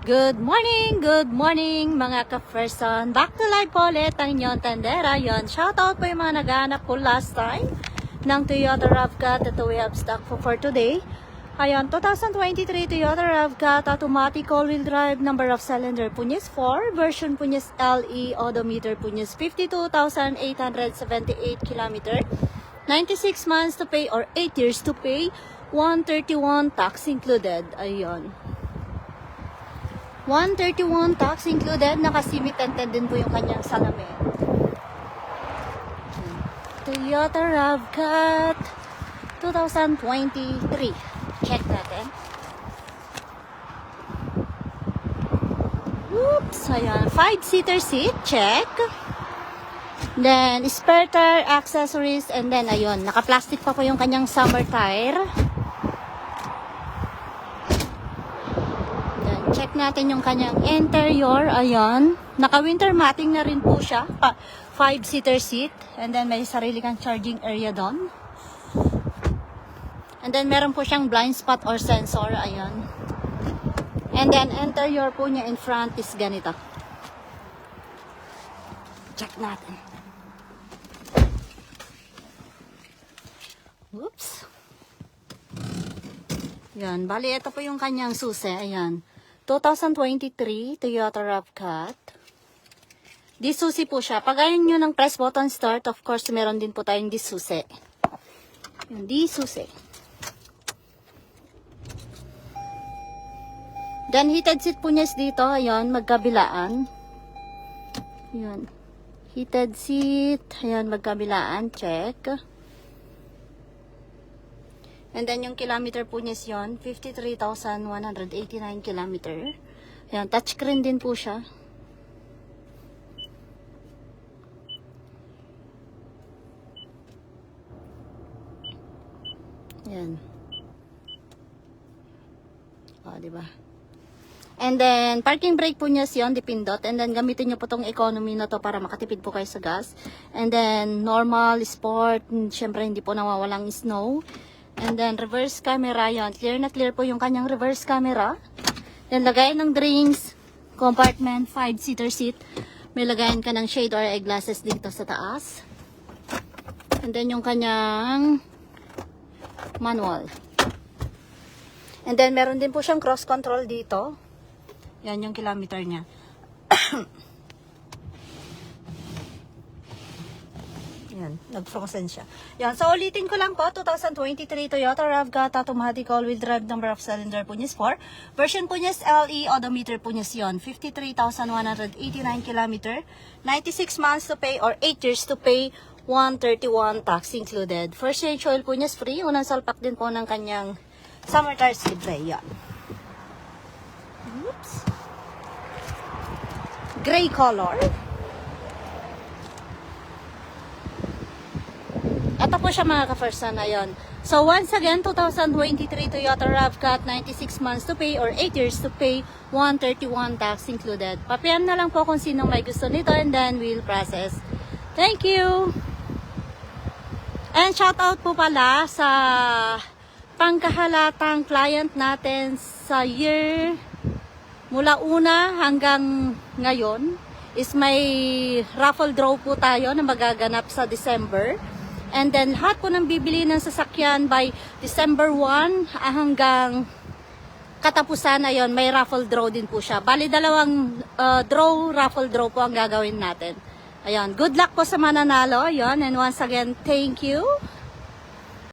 Good morning mga ka-person. Back to live po ulit ang inyong tendera. Yon, shoutout po yung mga naghahanap po last time ng Toyota RAV4 that we have stock for today. Ayan, 2023 Toyota RAV4 automatic all-wheel drive, number of cylinder po niya is 4, version po niya is LE, odometer po niya is 52,878 km, 96 months to pay or 8 years to pay, 131 tax included. Ayun. 131 tax included, nakasimit tinted din po yung kanyang salamin. Toyota RAV4 2023. Check natin. Oops, ayan. 5-seater seat, check. Then, spare tire, accessories, and then, ayun, naka-plastic pa po yung kanyang summer tire. Check natin yung kanyang interior. Ayan. Naka-winter matting na rin po siya. 5-seater seat. And then may sarili kang charging area doon. And then meron po siyang blind spot or sensor. Ayan. And then interior po niya in front is ganito. Check natin. Oops. Ayan. Bali, ito po yung kanyang susi. Ayan. 2023 Toyota RAV4. Di susi po siya. Pag ayaw nyo ng press button start, of course, meron din po tayong di susi. Yung di susi. Then, heated seat po niya is dito. Ayan, magkabilaan. Ayan. Heated seat. Ayan, magkabilaan. Check. And then, yung kilometer po niya is yun, 53,189 kilometer. Ayan, touchscreen din po siya. Ayan. O, diba? And then, parking brake po niya is yun, dipindot. And then, gamitin nyo po tong economy na to para makatipid po kayo sa gas. And then, normal, sport, syempre hindi po nawawalang snow. And then, reverse camera, yan. Clear na clear po yung kanyang reverse camera. Then, lagayan ng drinks, compartment, 5-seater seat. May lagayan ka ng shade or eyeglasses dito sa taas. And then, yung kanyang manual. And then, meron din po siyang cross control dito. Yan yung kilometer niya. Yan, nag-frozen siya. Yan, so ulitin ko lang po, 2023 Toyota RAV4 automatic all-wheel drive, number of cylinder po niya is 4. Version po niya is LE, odometer po niya is yun, 53,189 km, 96 months to pay or 8 years to pay, 131 tax included. First change oil po niya is free, unang salpak din po ng kanyang summer tires libre. Yan. Oops. Gray color. Ito po siya mga ka-first na yun. So once again, 2023 Toyota RAV4, 96 months to pay or 8 years to pay, 131 tax included. Pa-PM na lang po kung sinong may gusto nito and then we'll process. Thank you! And shout out po pala sa pangkahalatang client natin sa year mula una hanggang ngayon is may raffle draw po tayo na magaganap sa December. And then, lahat po ng bibili ng sasakyan by December 1 hanggang katapusan na yon, may raffle draw din po siya. Bali, dalawang raffle draw po ang gagawin natin. Ayan, good luck po sa mananalo. Ayan, and once again, thank you.